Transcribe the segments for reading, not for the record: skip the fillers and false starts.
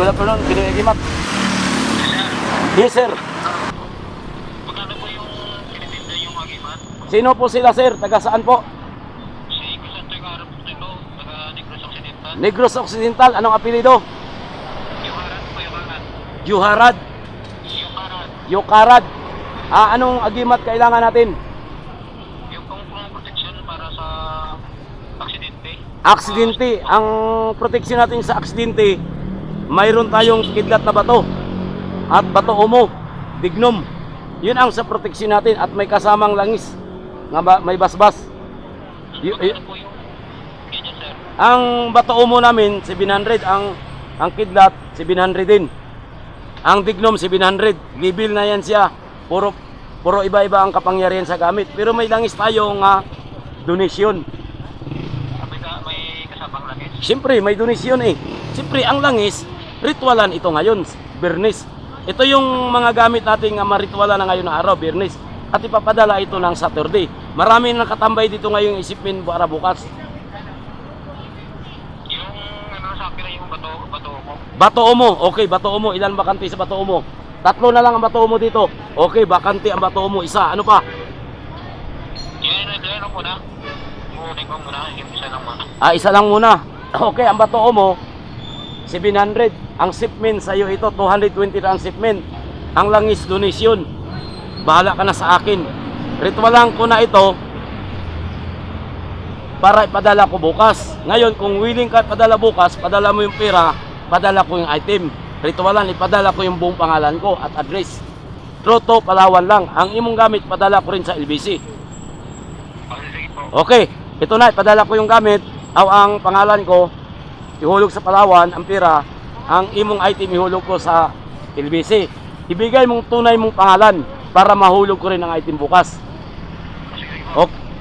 good afternoon, Pinoy Agimat. Yes, sir. Magkano po yung tinitinda yung agimat? Sino po sila, sir? Taga saan po? Si Crisanto yung harap po ito, taga Negros Occidental. Negros Occidental. Anong apelido? Yung harap po, yung harap. Yuharad. Yung harap. Yukarad. Anong agimat kailangan natin? Yung pong protection para sa aksidente. Aksidente. Ang protection natin sa aksidente, mayroon tayong kidlat na bato at bato umo, dignum. Yun ang sa protection natin at may kasamang langis nga may basbas. Magkano po yung ganyan, sir? Ang bato umo namin 700, ang kidlat 700 din. Ang dignum 700. Libil na yan siya. Puro iba-iba ang kapangyarihan sa gamit. Pero may langis tayo nga donasyon. May kasabang langis. Siyempre, may donasyon eh. Siyempre, ang langis, ritualan ito ngayon, Bernis. Ito yung mga gamit natin nga maritwalan na ngayon na araw, Bernis. At ipapadala ito ng Saturday. Marami nang katambay dito ngayong isipin para bukas. Yung ano sa akin yung bato mo. Bato umo, okay, bato umo. Ilan bakante sa bato umo? 3 na lang ang bato umo dito. Okay, bakante ang bato umo. Isa, ano pa? Yan ko na. Muli ko muna, yung isa lang muna. Isa lang muna. Okay, ang bato mo 700. Ang shipment sa iyo ito 220 na ang shipment. Ang langis donation. Bahala ka na sa akin. Ritualan ko na ito para ipadala ko bukas. Ngayon, kung willing ka padala bukas, padala mo yung pera, padala ko yung item. Ritualan, ipadala ko yung buong pangalan ko at address. Troto, Palawan lang. Ang imong gamit, padala ko rin sa LBC. Okay, ito na, ipadala ko yung gamit, ang pangalan ko, ihulog sa Palawan, ang pera, ang imong item ihulog ko sa LBC. Ibigay mong tunay mong pangalan para mahulog ko rin ang item bukas.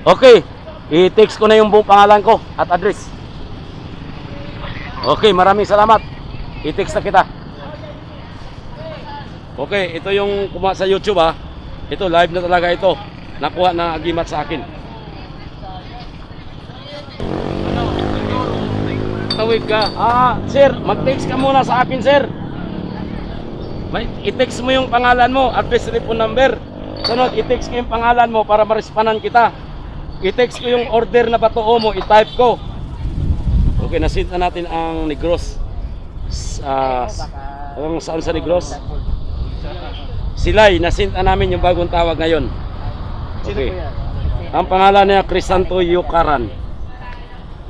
Okay, i-text ko na yung buong pangalan ko at address. Okay, maraming salamat. I-text na kita. Okay, ito yung kumuha sa YouTube ha. Ito, live na talaga ito. Nakuha na agimat sa akin. Tawid ka. Sir, mag-text ka muna sa akin, sir. I-text mo yung pangalan mo, address, telephone number. Sunod, i-text ko yung pangalan mo para marespanan kita. I-text ko yung order na bato mo, i-type ko. Okay, nasend na natin ang Negros. Saan sa Negros? Silay, nasend na namin yung bagong tawag ngayon. Okay. Ang pangalan niya, Crisanto Yukaran.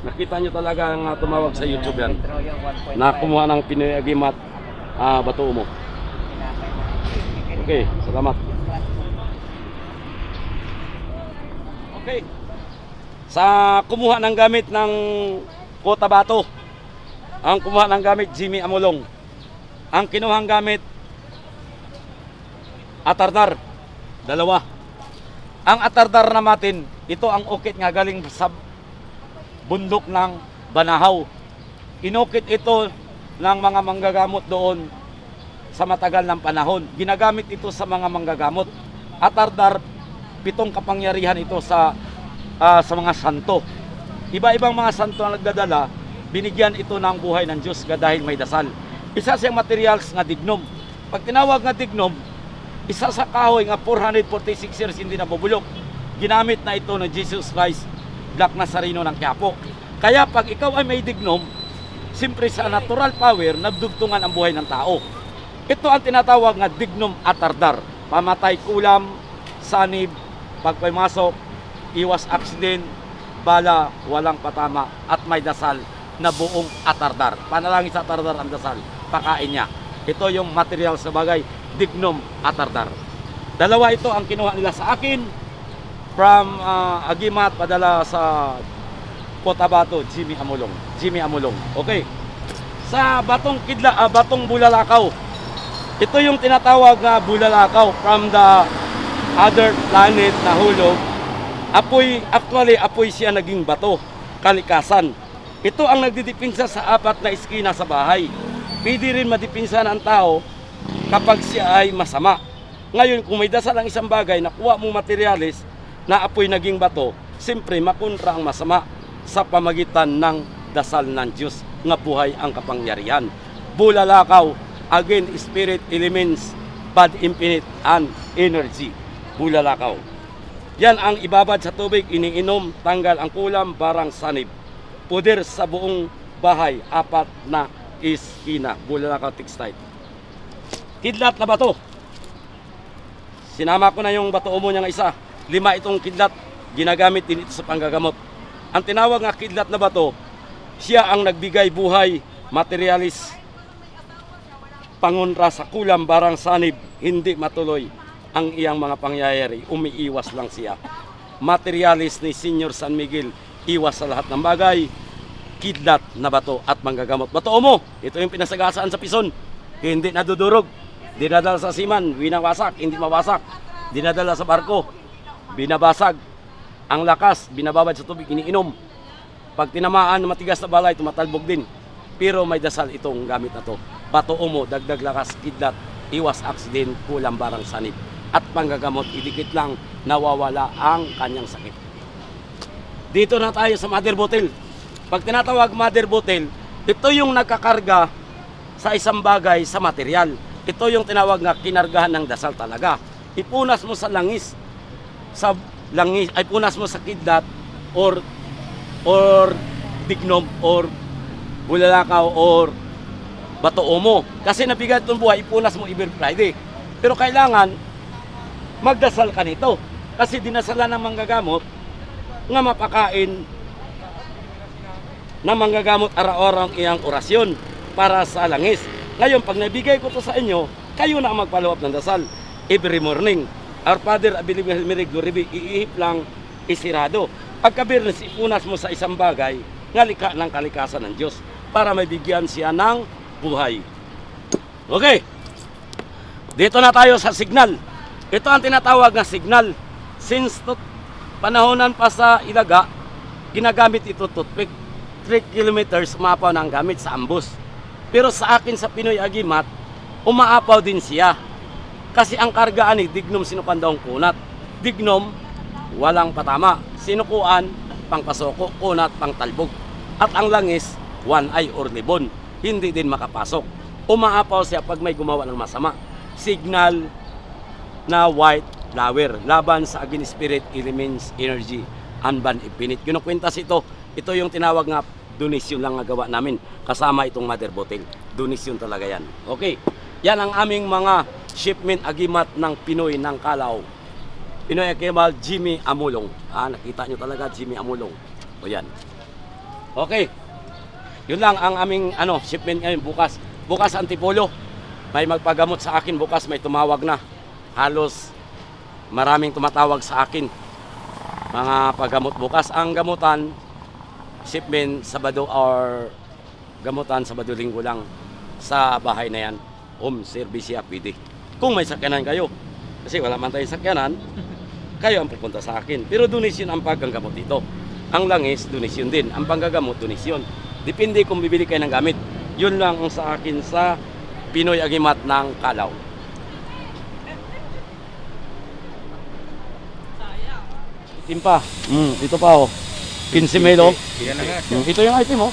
Nakita nyo talaga ang tumawag sa YouTube yan. Na kumuha ng Pinoy Agimat bato mo. Okay, salamat. Okay. Sa kumuha ng gamit ng Cotabato, ang kumuha ng gamit Jimmy Amolong. Ang kinuhang gamit Atardar, 2. Ang Atardar natin, ito ang ukit nga galing sa bundok ng Banahaw. Inukit ito ng mga manggagamot doon sa matagal ng panahon. Ginagamit ito sa mga manggagamot. Atardar, 7 kapangyarihan ito sa mga santo. Iba-ibang mga santo ang nagdadala, binigyan ito ng buhay ng Diyos dahil may dasal. Isa siyang materials nga dignum. Pag tinawag nga dignum, isa sa kahoy nga 446 years hindi nabubulok. Ginamit na ito ng Jesus Christ, Black Nazareno ng Quiapo. Kaya pag ikaw ay may dignum, simpre sa natural power, nagdugtungan ang buhay ng tao. Ito ang tinatawag nga dignum atardar. Pamatay kulam, sanib, pagpaymasok, iwas aksident, bala, walang patama, at may dasal na buong atardar. Panalangin sa atardar ang dasal, pakain niya. Ito yung material sa bagay, dignum atardar. 2 ito ang kinuha nila sa akin from Agimat, padala sa Cotabato, Jimmy Amolong. Okay. Sa batong batong bulalakaw. Ito yung tinatawag na bulalakaw from the other planet na hulog. Apoy siya naging bato, kalikasan. Ito ang nagdidipinsa sa 4 na eskina sa bahay. Pwede rin madipinsa ng tao kapag siya ay masama. Ngayon, kung may dasal ang isang bagay, nakuha mong materialis na apoy naging bato, siyempre makontra ang masama sa pamagitan ng dasal ng Diyos nga buhay ang kapangyarihan. Bulalakaw, again, spirit, elements, bad infinite, and energy. Bulalakaw. Yan ang ibabad sa tubig, iniinom, tanggal ang kulam, barang sanib. Puder sa buong bahay, 4 na iskina. Bulalakaw textile. Kidlat na bato. Sinama ko na yung bato mo niya isa. 5 itong kidlat. Ginagamit din ito sa panggagamot. Ang tinawag nga kidlat na bato, siya ang nagbigay buhay, materialis, pangunra sa kulam, barang sanib, hindi matuloy ang iyang mga pangyayari. Umiiwas lang siya. Materialis ni Senior San Miguel, iwas sa lahat ng bagay, kidlat na bato at manggagamot. Bato mo, ito yung pinasagasaan sa pison. Hindi nadudurog. Dinadala sa siman, winawasak, hindi mawasak. Dinadala sa barko, binabasag. Ang lakas, binababad sa tubig, iniinom. Pag tinamaan ng matigas na balay, tumatalbog din. Pero may dasal itong gamit na to. Bato mo, dagdag lakas, kidlat, iwas aksident, kulang barang sanib. At panggagamot, idikit lang, nawawala ang kanyang sakit. Dito na tayo sa mother bottle. Pag tinatawag mother bottle, ito yung nagkakarga sa isang bagay sa material. Ito yung tinawag na kinargahan ng dasal talaga. Ipunas mo sa langis, ay punas mo sa kidlat or dignom or bulalakaw or bato mo. Kasi nabigat itong buhay, ipunas mo every Friday. Pero kailangan magdasal ka nito. Kasi dinasalan ng manggagamot nga mapakain na manggagamot araw-araw ang iyang orasyon para sa langis. Ngayon, pag nabigay ko to sa inyo, kayo na ang magpalawap ng dasal every morning. Our Father, abilib ng Helmeri, Gloribi, iihip lang, isirado. Pagkabir, ipunas mo sa isang bagay, ngalika ng kalikasan ng Diyos para mabigyan siya ng buhay. Okay. Dito na tayo sa signal. Ito ang tinatawag na signal. Since panahonan pa sa Ilaga, ginagamit ito toothpick. 3 kilometers umapaw na ang gamit sa ambos. Pero sa akin sa Pinoy Agimat, umaapaw din siya. Kasi ang kargaan ni dignom sinukan daw ang kunat. Dignom, walang patama. Sinukuan, pangpasoko, kunat, pangtalbog. At ang langis, one eye or libon. Hindi din makapasok. Umaapaw siya pag may gumawa ng masama. Signal na white flower. Laban sa agin spirit, elements, energy, unban infinite. Kinukwintas ito. Ito yung tinawag nga donation lang nga gawa namin. Kasama itong mother bottle. Donation talaga yan. Okay. Yan ang aming mga shipment agimat ng Pinoy ng Kalaw. Pinoy Agimat Jimmy Amulong. Nakita nyo talaga Jimmy Amulong. O yan. Okay. Yun lang ang aming shipment ngayon bukas. Bukas Antipolo. May magpagamot sa akin bukas, may tumawag na. Halos maraming tumatawag sa akin. Mga pagamot bukas. Ang gamutan, shipment Sabado or gamutan Sabado Linggo lang sa bahay na yan. Home service ya pwede. Kung may sakyanan kayo. Kasi wala man tayong sakyanan, kayo ang pupunta sa akin. Pero donation ang paggagamot dito. Ang langis, donation din. Ang panggagamot, donation. Depende kung bibili kayo ng gamit. Yun lang ang sa akin sa Pinoy Agimat ng Kalaw. Timpa. Ito pa 15 melo. Ito yung item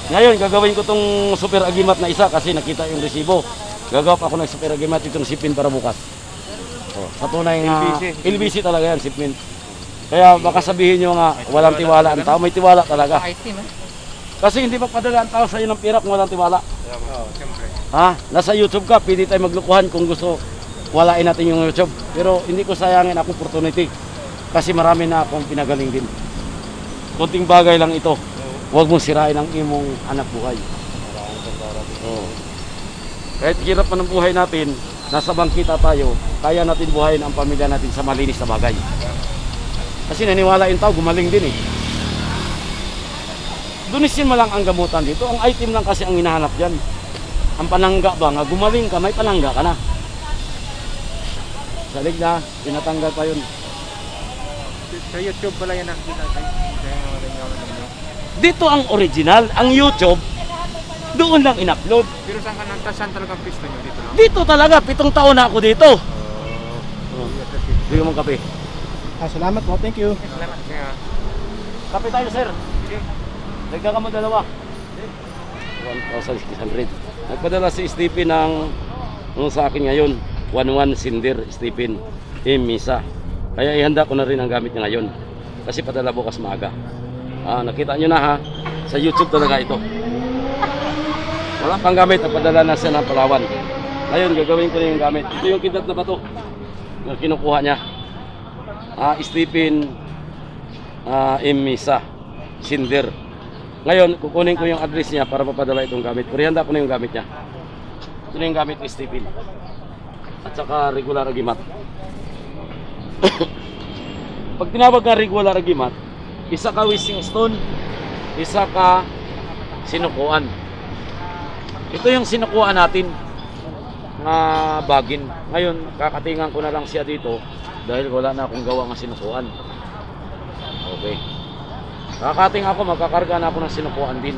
Ngayon, gagawin ko tong super agimat na isa kasi nakita yung resibo. Gagawa pa ako ng super agimat itong sipin para bukas. Sa tunay nga, LBC talaga yan, sipin. Kaya baka sabihin nyo nga, walang tiwala ang tao. May tiwala talaga. Kasi hindi magpadala ang tao sa iyo ng pira kung walang tiwala. Nasa YouTube ka, pwede tayo maglukuhan kung gusto. Walain natin yung YouTube. Pero hindi ko sayangin akong opportunity. Kasi marami na akong pinagaling din. Kunting bagay lang ito. Huwag mong sirain ang imong anak buhay. Kahit hirap man ang buhay natin, nasa bangkita tayo, kaya natin buhayin ang pamilya natin sa malinis na bagay. Kasi naniwala yung tao, gumaling din Dunisin mo lang ang gamutan dito. Ang item lang kasi ang hinahanap dyan. Ang panangga ba nga, gumaling ka, may panangga ka na. Salig na, pinatanggal pa yun. Sa YouTube pala yan nakita kayo. Dito ang original, ang YouTube, doon lang in-upload. Pero saan talagang pista nyo dito lang? Dito talaga, 7 taon na ako dito. Bigyan mong kape. Salamat po, thank you. Salamat kaya. Kape tayo, sir. Sige. Dagdagan mo 2. 1,600. Nagpadala si Stephen ng sa akin ngayon, 11 Cinder Stephen Misa. Kaya ihanda ko na rin ang gamit niya ngayon. Kasi padala bukas maaga. Nakita nyo na ha, sa YouTube talaga ito. Wala pang gamit, nagpadala na siya ng Palawan. Ngayon, gagawin ko na yung gamit. Ito yung kidlat na bato na kinukuha niya. Stephen Misa Cinder. Ngayon, kukunin ko yung address niya para mapadala itong gamit. Pero ko na yung gamit niya. Ito na yung gamit ni Stephen. At saka regular agimat. Pag tinawag na regular agimat, isa ka wishing stone, isa ka sinukuan. Ito yung sinukuan natin na bagin. Ngayon, kakatingan ko na lang siya dito dahil wala na akong gawa ng sinukuan. Okay. Kakating ako, magkakarga na ako ng sinukuan din.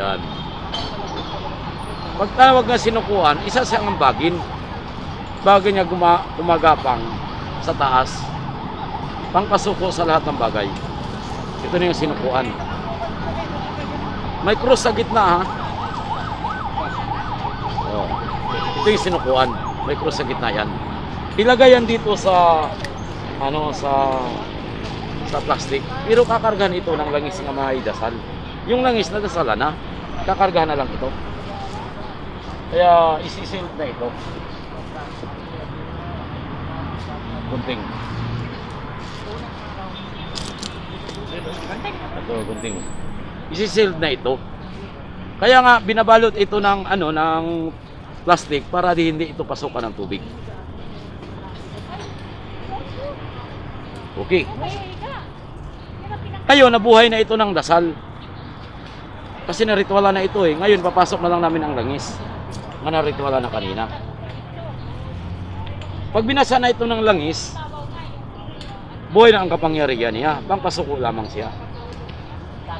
Yan. Pag tawag na sinukuan, isa siyang bagin. Bagay niya gumagapang sa taas. Pangkasuko sa lahat ng bagay. Ito na yung sinukuan. May cross sa gitna ha. Oh. Ito yung sinukuan. May cross sa gitna yan. Ilagay yan dito sa sa plastic. Pero kakargahan ito ng langis nga may dasal. Yung langis na dasalan na, kakargahan na lang ito. Kaya isisil na ito. Gunting. Ito, gunting. Isisil na ito. Kaya nga binabalot ito ng ng plastic para hindi ito pasukan ng tubig. Okay. Ngayon, nabuhay na ito ng dasal. Kasi naritwala na ito eh. Ngayon, papasok na lang namin ang langis. Nga naritwala na kanina. Pag binasa na ito ng langis, buhay na ang kapangyarihan niya. Pangpasuko lamang siya.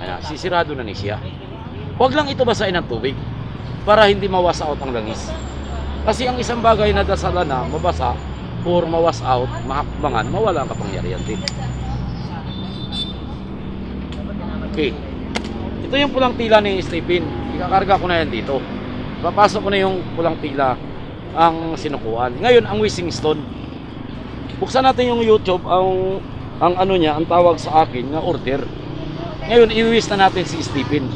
Ayan, sisirado na ni siya. Huwag lang ito basahin ng tubig para hindi mawas out ang langis. Kasi ang isang bagay na dasalan na mabasa, or mawas out, mahakbangan, mawala ang kapangyarihan din. Okay. Ito yung pulang tila ni Stephen. Ikakarga ko na yan dito. Papasok ko na yung pulang tila ang sinukuan. Ngayon, ang wishing stone. Buksan natin yung YouTube, ang niya, ang tawag sa akin na order. Ngayon, i-wish na natin si Stephen.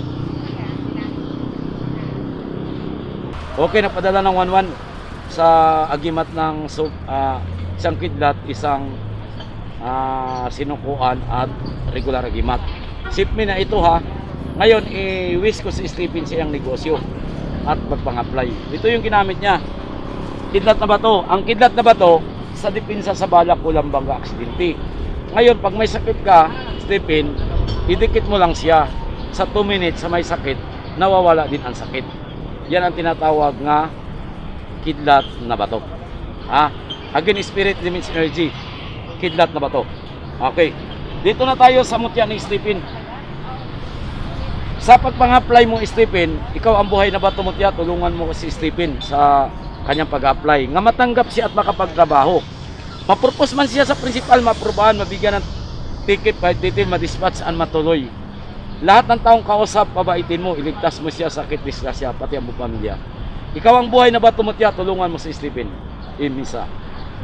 Okay, napadala ng 1-1 sa agimat ng isang kidlat, isang sinukuan at regular agimat. Sip me na ito ha. Ngayon, i-wish ko si Stephen siyang negosyo at magpang-apply. Ito yung ginamit niya. Kidlat na bato. Ang kidlat na bato, sa dipinsa sa balak kulang bangga aksidente. Ngayon, pag may sakit ka, Stephen, idikit mo lang siya. Sa 2 minutes sa may sakit, nawawala din ang sakit. Yan ang tinatawag nga kidlat na bato. Again, spirit means energy. Kidlat na bato. Okay. Dito na tayo sa mutya ni Stephen. Sa pagpang-apply mo, Stephen, ikaw ang buhay na bato mutya, tulungan mo si Stephen sa kanyang pag-apply. Nga matanggap siya at makapagtrabaho. Mapurpose man siya sa principal, maprubahan, mabigyan ng ticket, detail, madispatch, and matuloy. Lahat ng taong kausap, pabaitin mo, iligtas mo siya sa sakit, disgrasya, pati ang buong pamilya. Ikaw ang buhay na bato mutya, tulungan mo si Stephen Misa.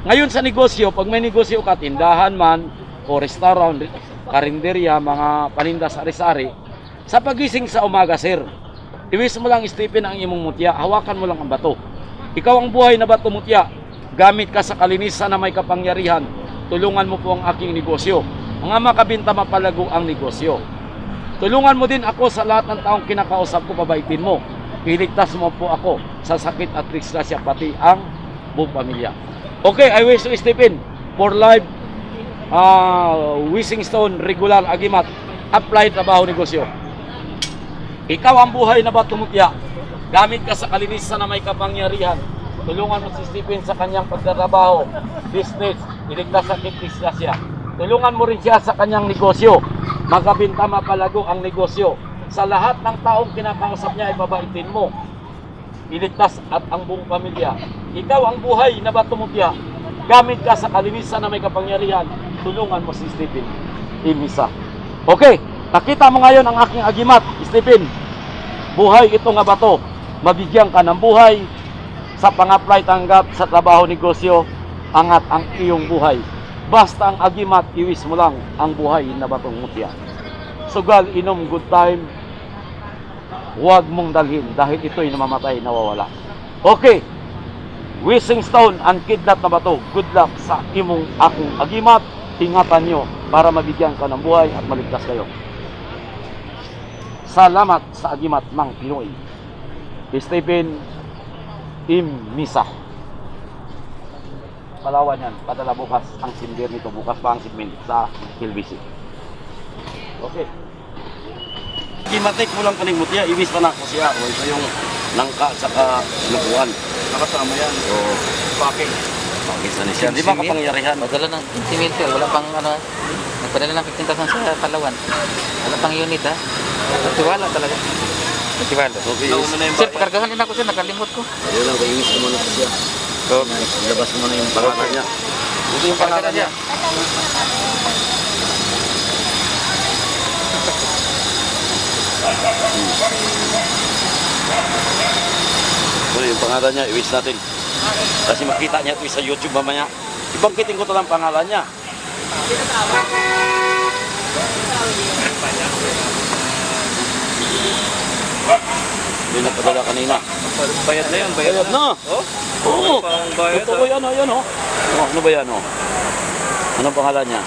Ngayon sa negosyo, pag may negosyo ka, tindahan man, o restaurant, karinderya, mga paninda sa ari-ari, sa pagising sa umaga, sir, iwis mo lang, Stephen, ang imong mutya, hawakan mo lang ang bato. Ikaw ang buhay na bato mutya, gamit ka sa kalinisan na may kapangyarihan, tulungan mo po ang aking negosyo. Mga makabinta, mapalago ang negosyo. Tulungan mo din ako sa lahat ng taong kinakausap ko, pabaitin mo. Iligtas mo po ako sa sakit at disgrasya, pati ang buong pamilya. Okay, I wish to Stephen for life, wishing stone, regular agimat, apply, trabaho, negosyo. Ikaw ang buhay na bato mutya, gamit ka sa kalinisan na may kapangyarihan. Tulungan mo si Stephen sa kanyang pagtatrabaho, business, iligtas sa sakit, disgrasya. Tulungan mo rin siya sa kanyang negosyo. Magkabinta, mapalago ang negosyo. Sa lahat ng taong kinakausap niya, ibabaitin mo. Iligtas at ang buong pamilya. Ikaw ang buhay na bato mutya, gamit ka sa kalinisan na may kapangyarihan. Tulungan mo si Stephen Misa. Okay, Nakita mo ngayon ang aking agimat, Stephen. Buhay ito nga bato. Mabigyan ka ng buhay sa pang-apply tanggap sa trabaho negosyo, angat ang iyong buhay. Basta ang agimat, iwis mo lang ang buhay na batong mutya. Sugal, inom, good time, huwag mong dalhin dahil ito'y namamatay, nawawala. Okay, wishing stone, ang kidnap na bato, good luck sa imong akong agimat. Ingatan nyo para mabigyan ka ng buhay at maligtas kayo. Salamat sa agimat ng Pinoy. Stephen Misa. Palawan yan. Padala bukas ang sindir nito. Bukas pa ang segment sa LBC. Okay. Gimatik mo lang kaning mutya. Ibis pa na ko siya. O ito yung nangka at saka lukuan. Nakasama yan. O packing. Packing sa siya. Di ba kapangyarihan? Padala ng cemento, wala pang ano, nagpadala ng 15,000 sa Palawan. Wala pang unit ha. Nagtiwala talaga. Nagtiwala. Okay. Sir, pakargahan din ako sir, nakalimot ko. Ayun lang. Iwis ko muna ko siya. So, ilabas mo na yung pangalan niya. Ito yung pangalan niya. Ito yung pangalan niya, iwis natin. Kasi makita niya ito sa YouTube mamaya. Ibangkitin ko ito lang pangalan niya. Hindi napadala kanina. Bayad na yan, Bayad na. Oh? Oo. Pang bayad, Totoo yan, yan oh. Ano ba yan oh? Anong pangalan niya?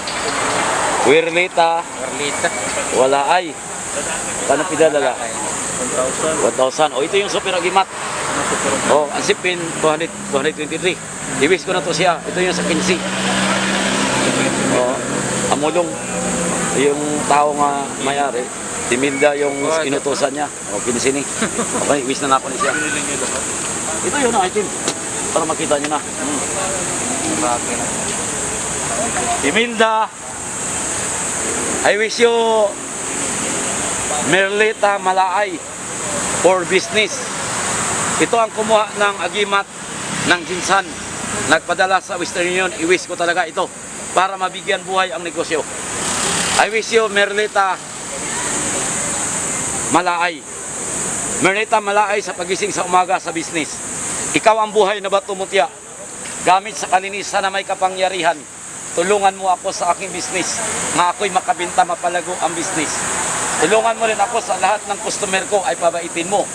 Wirlita. Carlita. Wala ay. Paano pinadala? 1,000. 1,000. O ito yung super agimat. O, ang sipin 223. Iwis ko na to siya. Ito yung sa 15. O, amulong. Yung tao nga mayari. Timinda yung inutusan niya. O, 15 ni. Okay, iwis na ako ni siya. Ito yun ang item. Para makita niyo na. Timinda. I wish you Merlita Malaay for business. Ito ang kumuha ng agimat ng Jinsan. Nagpadala sa Western Union. I-wish ko talaga ito para mabigyan buhay ang negosyo. I wish you Merlita Malaay. Merlita Malaay sa pagising sa umaga sa business. Ikaw ang buhay na bato mutya. Gamit sa kalinisan na may kapangyarihan. Tulungan mo ako sa aking business na ako'y makabenta, mapalago ang business. Tulungan mo rin ako sa lahat ng customer ko ay pabaitin mo.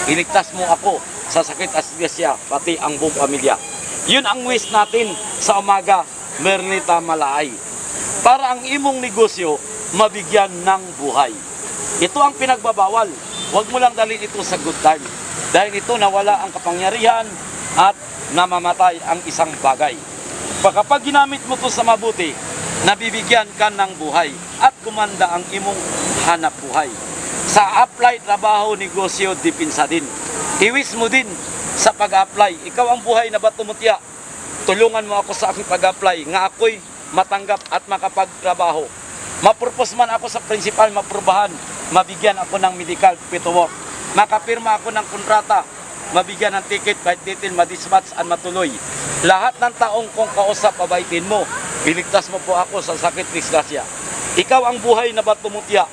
Iligtas mo ako sa sakit at disgrasya, pati ang buong pamilya. Yun ang wish natin sa umaga, Merlita Malaay. Para ang imong negosyo mabigyan ng buhay. Ito ang pinagbabawal. Huwag mo lang dalhin ito sa good time. Dahil ito nawala ang kapangyarihan at namamatay ang isang bagay. Kapag ginamit mo ito sa mabuti, nabibigyan ka ng buhay at kumanda ang imong hanap buhay. Sa apply, trabaho, negosyo, dipinsa din. Iwis mo din sa pag-apply. Ikaw ang buhay na bato mutya. Tulungan mo ako sa aking pag-apply nga ako'y matanggap at makapagtrabaho. Mapurpos man ako sa principal, maprubahan, mabigyan ako ng medical paperwork. Makapirma ako ng kontrata, mabigyan ng ticket, kahit titin, madispatch at matuloy. Lahat ng taong kong kausap, pabaitin mo. Iligtas mo po ako sa sakit, disgrasya. Ikaw ang buhay na bato mutya.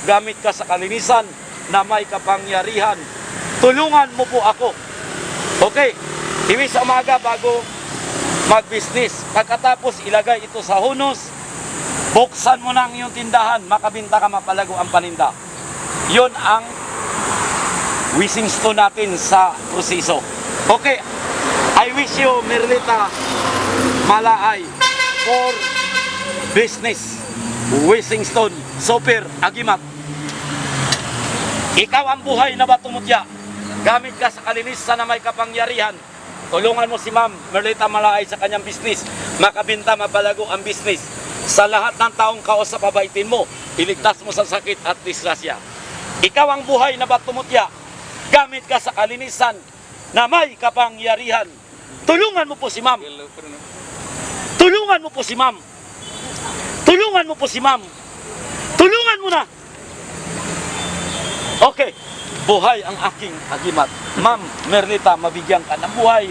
Gamit ka sa kalinisan na may kapangyarihan. Tulungan mo po ako. Okay, iwis sa umaga bago mag-business. Pagkatapos ilagay ito sa hunos, buksan mo na ang iyong tindahan, makabinta ka, mapalago ang paninda. Yun ang wishing stone natin sa proseso. Okay, I wish you Merlita Malaay for business. Wishing stone, super agimat. Ikaw ang buhay na bato mutya. Gamit ka sa kalinisan na may kapangyarihan. Tulungan mo si Ma'am Merlita Malaay sa kanyang business. Makabinta, mapalago ang business. Sa lahat ng taong kausap, pabaitin mo. Iligtas mo sa sakit at disgrasya. Ikaw ang buhay na bato mutya. Gamit ka sa kalinisan na may kapangyarihan. Tulungan mo po si Ma'am. Tulungan mo po si Ma'am. Tulungan mo po si Ma'am. Tulungan mo na. Okay. Buhay ang aking agimat. Ma'am Merlita, mabigyan ka ng buhay.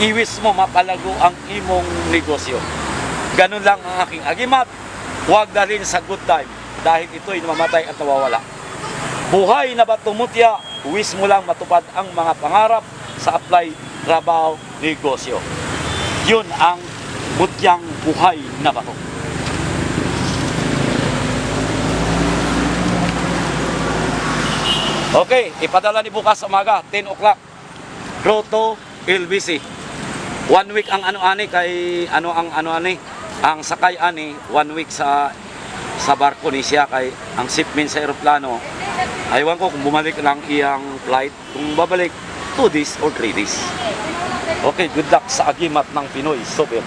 Iwis mo mapalago ang imong negosyo. Ganun lang ang aking agimat. Huwag dalhin sa good time. dahil ito'y namamatay at nawawala. Buhay na bato mutya, uwis mo lang matupad ang mga pangarap sa apply, trabaho, negosyo. Yun ang mutyang buhay na bato. Okay, ipadala ni bukas umaga, 10 o'clock. Grotto, LBC. 1 week ang ano-ani kay ang sakay ani 1 week sa barko ni siya kay ang shipment sa eroplano. Aywan ko kung bumalik lang iyang flight, kung babalik 2 days or 3 days. Okay, good luck sa agimat ng Pinoy. Super.